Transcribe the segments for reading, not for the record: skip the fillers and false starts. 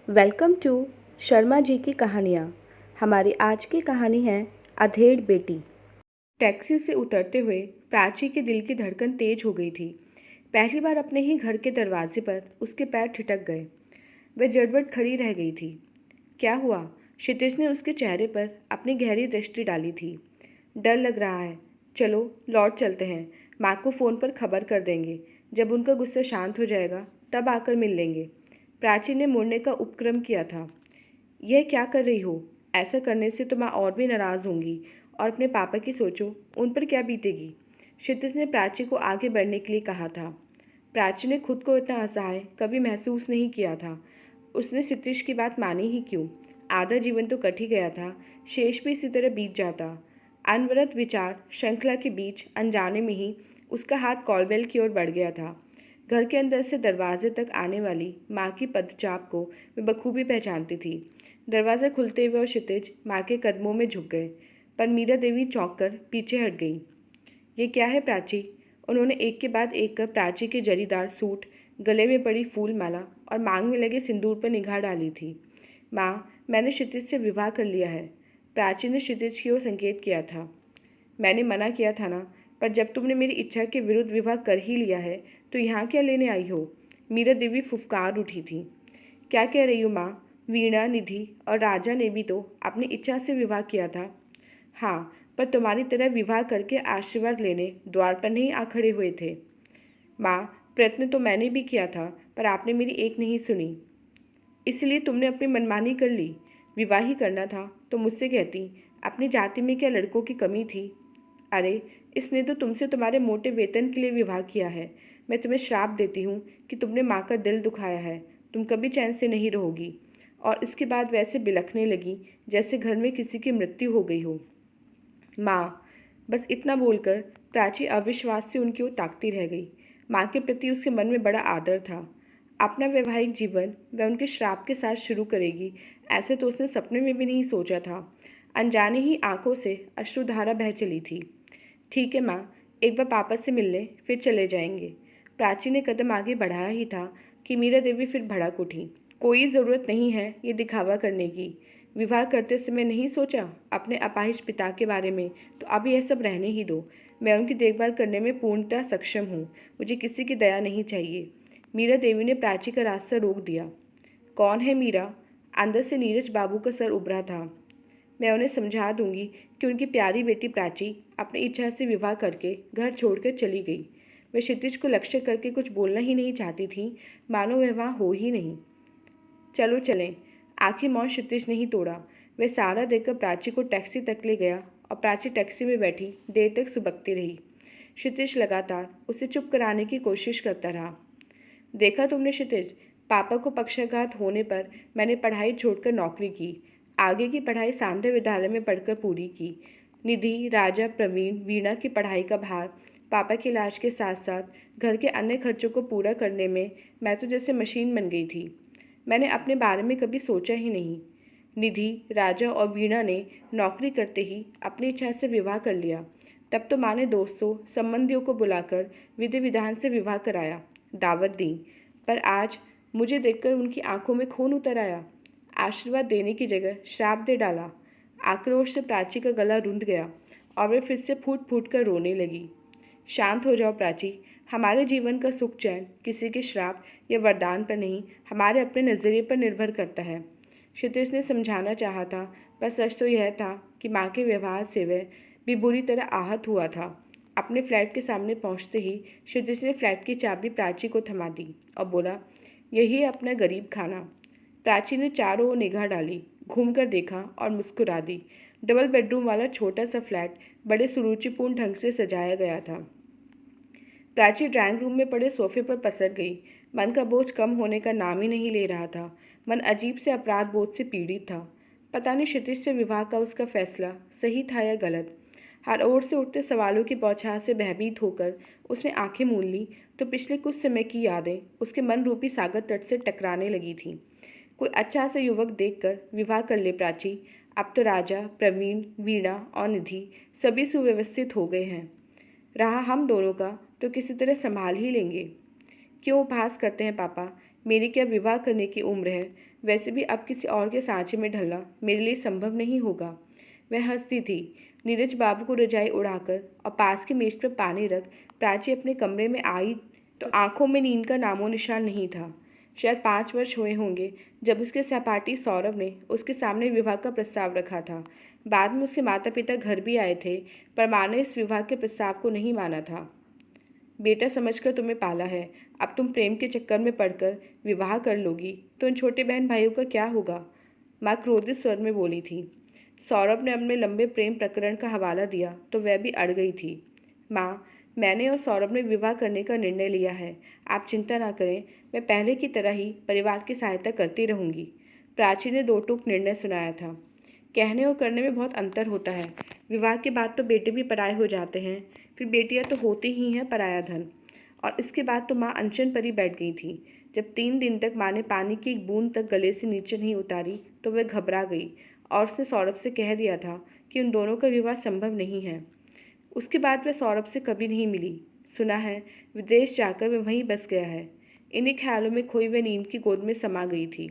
Welcome to Sharma ji की कहानियाँ। हमारी आज की कहानी है अधेड़ बेटी। टैक्सी से उतरते हुए प्राची के दिल की धड़कन तेज हो गई थी। पहली बार अपने ही घर के दरवाजे पर उसके पैर ठिठक गए। वह जड़बड़ खड़ी रह गई थी। क्या हुआ? क्षितिज ने उसके चेहरे पर अपनी गहरी दृष्टि डाली थी। डर लग रहा है। चलो लौट चलते हैं। माँ को फ़ोन पर खबर कर देंगे। जब उनका गुस्सा शांत हो जाएगा तब आकर मिल लेंगे। प्राची ने मुड़ने का उपक्रम किया था। यह क्या कर रही हो? ऐसा करने से तो माँ और भी नाराज़ होंगी। और अपने पापा की सोचो, उन पर क्या बीतेगी। क्षितिज ने प्राची को आगे बढ़ने के लिए कहा था। प्राची ने खुद को इतना असहाय कभी महसूस नहीं किया था। उसने क्षितिज की बात मानी ही क्यों? आधा जीवन तो कट ही गया था, शेष भी इसी तरह बीत जाता। अनवरत विचार श्रृंखला के बीच अनजाने में ही उसका हाथ कॉलबेल की ओर बढ़ गया था। घर के अंदर से दरवाजे तक आने वाली माँ की पदचाप को वे बखूबी पहचानती थी। दरवाज़ा खुलते हुए और क्षितिज माँ के कदमों में झुक गए, पर मीरा देवी चौंक कर पीछे हट गई। ये क्या है प्राची? उन्होंने एक के बाद एक कर प्राची के जरीदार सूट, गले में पड़ी फूल माला और मांग में लगे सिंदूर पर निगाह डाली थी। माँ, मैंने क्षितिज से विवाह कर लिया है। प्राची ने क्षितिज की ओर संकेत किया था। मैंने मना किया था ना, पर जब तुमने मेरी इच्छा के विरुद्ध विवाह कर ही लिया है तो यहाँ क्या लेने आई हो? मीरा देवी फुफकार उठी थी। क्या कह रही हो माँ? वीणा, निधि और राजा ने भी तो अपनी इच्छा से विवाह किया था। हाँ, पर तुम्हारी तरह विवाह करके आशीर्वाद लेने द्वार पर नहीं आ खड़े हुए थे। माँ, प्रयत्न तो मैंने भी किया था, पर आपने मेरी एक नहीं सुनी। इसलिए तुमने अपनी मनमानी कर ली। विवाह ही करना था तो मुझसे कहती। अपनी जाति में क्या लड़कों की कमी थी? अरे, इसने तो तुमसे तुम्हारे मोटे वेतन के लिए विवाह किया है। मैं तुम्हें श्राप देती हूँ कि तुमने माँ का दिल दुखाया है। तुम कभी चैन से नहीं रहोगी। और इसके बाद वैसे बिलखने लगी जैसे घर में किसी की मृत्यु हो गई हो। माँ, बस इतना बोलकर प्राची अविश्वास से उनकी ओर ताकती रह गई। माँ के प्रति उसके मन में बड़ा आदर था। अपना वैवाहिक जीवन वह उनके श्राप के साथ शुरू करेगी, ऐसे तो उसने सपने में भी नहीं सोचा था। अनजाने ही आंखों से अश्रुधारा बह चली थी। ठीक है माँ, एक बार पापा से मिल लें, फिर चले जाएंगे। प्राची ने कदम आगे बढ़ाया ही था कि मीरा देवी फिर भड़क उठी। कोई ज़रूरत नहीं है ये दिखावा करने की। विवाह करते समय नहीं सोचा अपने अपाहिज पिता के बारे में, तो अब यह सब रहने ही दो। मैं उनकी देखभाल करने में पूर्णतः सक्षम हूँ। मुझे किसी की दया नहीं चाहिए। मीरा देवी ने प्राची का रास्ता रोक दिया। कौन है मीरा? अंदर से नीरज बाबू का सर उभरा था। मैं उन्हें समझा दूंगी कि उनकी प्यारी बेटी प्राची अपनी इच्छा से विवाह करके घर छोड़कर चली गई। वे क्षितिज को लक्ष्य करके कुछ बोलना ही नहीं चाहती थी, मानो वह वहाँ हो ही नहीं। चलो चलें। आखिर मौन क्षितिज नहीं तोड़ा। वह सहारा देकर प्राची को टैक्सी तक ले गया और प्राची टैक्सी में बैठी देर तक सुबकती रही। क्षितिज लगातार उसे चुप कराने की कोशिश करता रहा। देखा तुमने क्षितिज, पापा को पक्षाघात होने पर मैंने पढ़ाई छोड़कर नौकरी की। आगे की पढ़ाई सांध्य विद्यालय में पढ़कर पूरी की। निधि, राजा, प्रवीण, वीणा की पढ़ाई का भार, पापा के इलाज के साथ साथ घर के अन्य खर्चों को पूरा करने में मैं तो जैसे मशीन बन गई थी। मैंने अपने बारे में कभी सोचा ही नहीं। निधि, राजा और वीणा ने नौकरी करते ही अपनी इच्छा से विवाह कर लिया। तब तो माँ ने दोस्तों संबंधियों को बुलाकर विधि विधान से विवाह कराया, दावत दी। पर आज मुझे देखकर उनकी आंखों में खून उतर आया। आशीर्वाद देने की जगह श्राप दे डाला। आक्रोश से प्राची का गला रुंध गया और वे फिर से फूट फूट कर रोने लगी। शांत हो जाओ प्राची। हमारे जीवन का सुख चैन किसी के श्राप या वरदान पर नहीं, हमारे अपने नज़रिए पर निर्भर करता है। क्षितिज ने समझाना चाहा था, पर सच तो यह था कि माँ के व्यवहार से वह भी बुरी तरह आहत हुआ था। अपने फ्लैट के सामने पहुंचते ही क्षितिज ने फ्लैट की चाबी प्राची को थमा दी और बोला, यही है अपना गरीब खाना। प्राची ने चारों ओर निगाह डाली, घूमकर देखा और मुस्कुरा दी। डबल बेडरूम वाला छोटा सा फ्लैट बड़े सुरुचिपूर्ण ढंग से सजाया गया था। प्राची ड्राइंग रूम में पड़े सोफे पर पसर गई। मन का बोझ कम होने का नाम ही नहीं ले रहा था। मन अजीब से अपराध बोध से पीड़ित था। पता नहीं क्षितिज से विवाह का उसका फैसला सही था या गलत। हर ओर से उठते सवालों की बौछार से भयभीत होकर उसने आंखें मूंद ली तो पिछले कुछ समय की यादें उसके मन रूपी सागर तट से टकराने लगी थीं। कोई अच्छा सा युवक देखकर विवाह कर ले प्राची। अब तो राजा, प्रवीण, वीणा और निधि सभी सुव्यवस्थित हो गए हैं। रहा हम दोनों का तो किसी तरह संभाल ही लेंगे। क्यों उपहास करते हैं पापा? मेरी क्या विवाह करने की उम्र है। वैसे भी अब किसी और के सांचे में ढलना मेरे लिए संभव नहीं होगा। वह हंसती थी। नीरज बाबू को रजाई उड़ाकर और पास की मेज पर पानी रख प्राची अपने कमरे में आई तो आंखों में नींद का नामो निशान नहीं था। शायद 5 वर्ष हुए होंगे जब उसके सहपाठी सौरभ ने उसके सामने विवाह का प्रस्ताव रखा था। बाद में उसके माता पिता घर भी आए थे, पर माँ ने इस विवाह के प्रस्ताव को नहीं माना था। बेटा समझकर तुम्हें पाला है, अब तुम प्रेम के चक्कर में पड़कर विवाह कर लोगी तो इन छोटे बहन भाइयों का क्या होगा। माँ क्रोधित स्वर में बोली थी। सौरभ ने अपने लंबे प्रेम प्रकरण का हवाला दिया तो वह भी अड़ गई थी। माँ, मैंने और सौरभ ने विवाह करने का निर्णय लिया है। आप चिंता ना करें, मैं पहले की तरह ही परिवार की सहायता करती रहूंगी। प्राची ने दो टूक निर्णय सुनाया था। कहने और करने में बहुत अंतर होता है। विवाह के बाद तो बेटे भी पराये हो जाते हैं, फिर बेटियां तो होती ही हैं पराया धन। और इसके बाद तो माँ अनशन पर ही बैठ गई थी। जब 3 दिन तक माँ ने पानी की एक बूंद तक गले से नीचे नहीं उतारी तो वह घबरा गई और उसने सौरभ से कह दिया था कि उन दोनों का विवाह संभव नहीं है। उसके बाद वह सौरभ से कभी नहीं मिली। सुना है विदेश जाकर वह वहीं बस गया है। इन्हीं ख्यालों में खोई वह नींद की गोद में समा गई थी।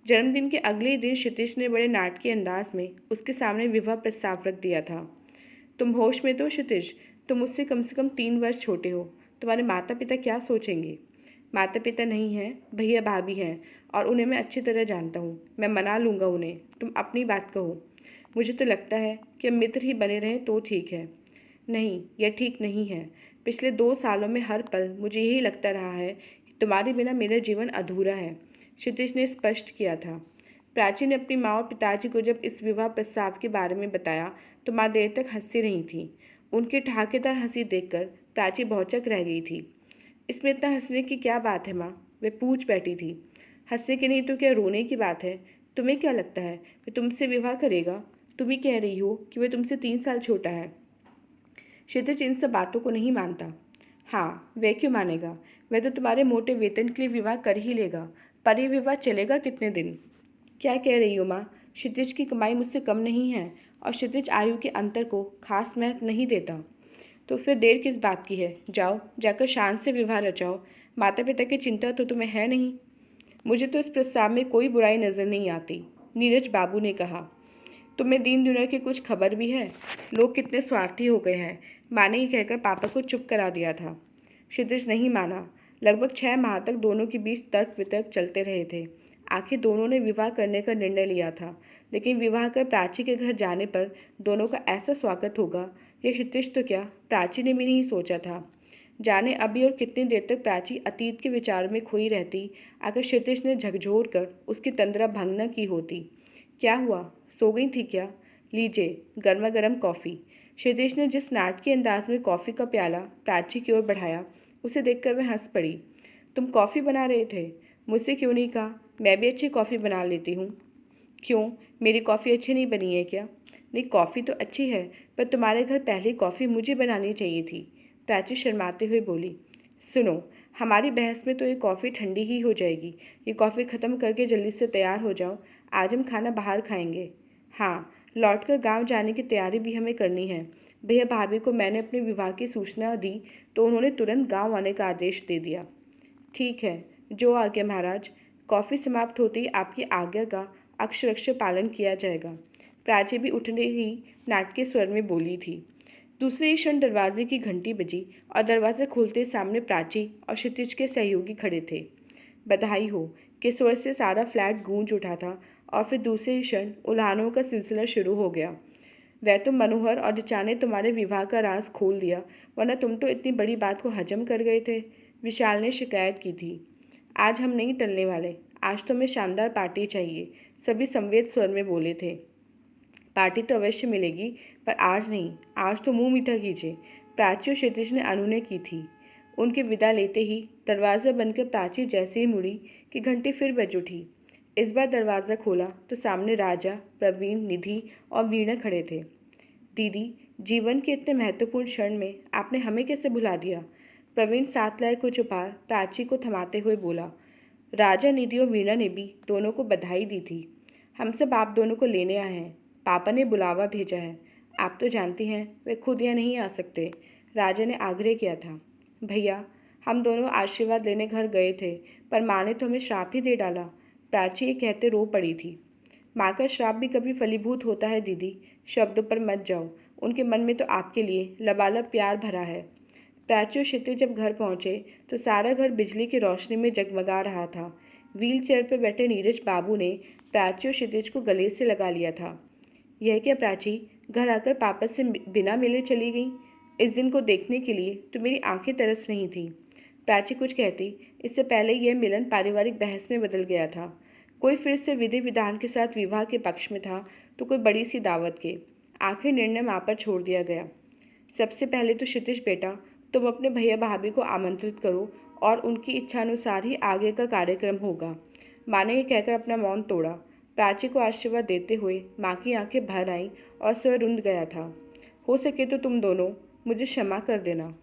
जन्मदिन के अगले ही दिन क्षितिज ने बड़े नाटकीय अंदाज में उसके सामने विवाह प्रस्ताव रख दिया था। तुम होश में तो क्षितिज? तुम मुझसे कम से कम 3 वर्ष छोटे हो। तुम्हारे माता पिता क्या सोचेंगे? माता पिता नहीं हैं, भैया भाभी हैं और उन्हें मैं अच्छी तरह जानता हूँ। मैं मना लूँगा उन्हें। तुम अपनी बात कहो। मुझे तो लगता है कि अब मित्र ही बने रहें तो ठीक है। नहीं, यह ठीक नहीं है। पिछले 2 सालों में हर पल मुझे यही लगता रहा है कि तुम्हारे बिना मेरा जीवन अधूरा है, क्षितिज ने स्पष्ट किया था। प्राची ने अपनी माँ और पिताजी को जब इस विवाह प्रस्ताव के बारे में बताया तो माँ देर तक हंसती रही थी। उनकी ठहाकेदार हंसी देखकर प्राची भौचक रह गई थी। इसमें इतना हंसने की क्या बात है माँ? वे पूछ बैठी थी। हंसने की नहीं तो क्या रोने की बात है? तुम्हें क्या लगता है वह तुमसे विवाह करेगा? तुम ही कह रही हो कि वह तुमसे 3 साल छोटा है। क्षितिज इन सब बातों को नहीं मानता। हाँ, वह क्यों मानेगा? वह तो तुम्हारे मोटे वेतन के लिए विवाह कर ही लेगा, पर यह विवाह चलेगा कितने दिन? क्या कह रही हो माँ? क्षितिज की कमाई मुझसे कम नहीं है और क्षितिज आयु के अंतर को खास महत्व नहीं देता। तो फिर देर किस बात की है? जाओ, जाकर शान से विवाह रचाओ। माता पिता की चिंता तो तुम्हें है नहीं। मुझे तो इस प्रस्ताव में कोई बुराई नज़र नहीं आती, नीरज बाबू ने कहा। तुम्हें दीन दुनिया की कुछ खबर भी है? लोग कितने स्वार्थी हो गए हैं। माँ ने ही कहकर पापा को चुप करा दिया था। क्षितिज नहीं माना। लगभग 6 माह तक दोनों के बीच तर्क वितर्क चलते रहे थे। आखिर दोनों ने विवाह करने का निर्णय लिया था, लेकिन विवाह कर प्राची के घर जाने पर दोनों का ऐसा स्वागत होगा ये क्षितिज तो क्या, प्राची ने भी नहीं सोचा था। जाने अभी और कितनी देर तक प्राची अतीत के विचार में खोई रहती अगर क्षितिज ने झकझोर कर उसकी तंद्रा भंग न की होती। क्या हुआ, सो गई थी क्या? लीजिए गर्मा गर्म कॉफ़ी। क्षितिज ने जिस नाटकीय अंदाज में कॉफ़ी का प्याला प्राची की ओर बढ़ाया उसे देखकर वह हंस पड़ी। तुम कॉफ़ी बना रहे थे? मुझसे क्यों नहीं कहा? मैं भी अच्छी कॉफ़ी बना लेती हूँ। क्यों, मेरी कॉफ़ी अच्छी नहीं बनी है क्या? नहीं, कॉफ़ी तो अच्छी है, पर तुम्हारे घर पहले कॉफ़ी मुझे बनानी चाहिए थी, प्राची शर्माते हुए बोली। सुनो, हमारी बहस में तो ये कॉफ़ी ठंडी ही हो जाएगी। ये कॉफ़ी ख़त्म करके जल्दी से तैयार हो जाओ। आज हम खाना बाहर खाएंगे। हाँ, लौटकर गांव जाने की तैयारी भी हमें करनी है। भैया भाभी को मैंने अपने विवाह की सूचना दी तो उन्होंने तुरंत गांव आने का आदेश दे दिया। ठीक है, जो आज्ञा महाराज। कॉफ़ी समाप्त होते ही आपकी आज्ञा का अक्षरशः पालन किया जाएगा, प्राची भी उठने ही नाटकीय स्वर में बोली थी। दूसरे ही क्षण दरवाजे की घंटी बजी और दरवाज़ा खोलते सामने प्राची और क्षितिज के सहयोगी खड़े थे। बधाई हो के स्वर से सारा फ्लैट गूंज उठा था और फिर दूसरे ही क्षण उल्हानों का सिलसिला शुरू हो गया। वह तो मनोहर और ऋचा ने तुम्हारे विवाह का राज खोल दिया, वरना तुम तो इतनी बड़ी बात को हजम कर गए थे, विशाल ने शिकायत की थी। आज हम नहीं टलने वाले। आज तो हमें शानदार पार्टी चाहिए, सभी संवेद स्वर में बोले थे। पार्टी तो अवश्य मिलेगी, पर आज नहीं। आज तो मुंह मीठा कीजिए, प्राची और क्षितिज ने अनुनय की थी। उनके विदा लेते ही दरवाज़ा बनकर प्राची जैसे ही मुड़ी कि घंटी फिर बज उठी। इस बार दरवाज़ा खोला तो सामने राजा, प्रवीण, निधि और वीणा खड़े थे। दीदी, जीवन के इतने महत्वपूर्ण क्षण में आपने हमें कैसे भुला दिया? प्रवीण साथ लाए कुछ उपहार प्राची को थमाते हुए बोला। राजा, निधि और वीणा ने भी दोनों को बधाई दी थी। हम सब आप दोनों को लेने आए हैं। पापा ने बुलावा भेजा है। आप तो जानती हैं वे खुद यहाँ नहीं आ सकते। राजा ने आग्रह किया था। भैया, हम दोनों आशीर्वाद लेने घर गए थे, पर माँ ने तो हमें श्राप ही दे डाला। प्राची ये कहते रो पड़ी थी। माँ का श्राप भी कभी फलीभूत होता है दीदी, शब्दों पर मत जाओ। उनके मन में तो आपके लिए लबालब प्यार भरा है। प्राची और क्षितिज जब घर पहुंचे तो सारा घर बिजली की रोशनी में जगमगा रहा था। व्हील चेयर पर बैठे नीरज बाबू ने प्राची और क्षितिज को गले से लगा लिया था। यह क्या प्राची, घर आकर पापा से बिना मिले चली गई? इस दिन को देखने के लिए तो मेरी आंखें तरस रही थी। प्राची कुछ कहती, इससे पहले यह मिलन पारिवारिक बहस में बदल गया था। कोई फिर से विधि विधान के साथ विवाह के पक्ष में था, तो कोई बड़ी सी दावत के। आखिर निर्णय माँ पर छोड़ दिया गया। सबसे पहले तो क्षितिज बेटा, तुम अपने भैया भाभी को आमंत्रित करो और उनकी इच्छानुसार ही आगे का कार्यक्रम होगा। माँ ने यह कहकर अपना मौन तोड़ा। प्राची को आशीर्वाद देते हुए माँ की आंखें भर आईं और स्वर रुंध गया था। हो सके तो तुम दोनों मुझे क्षमा कर देना।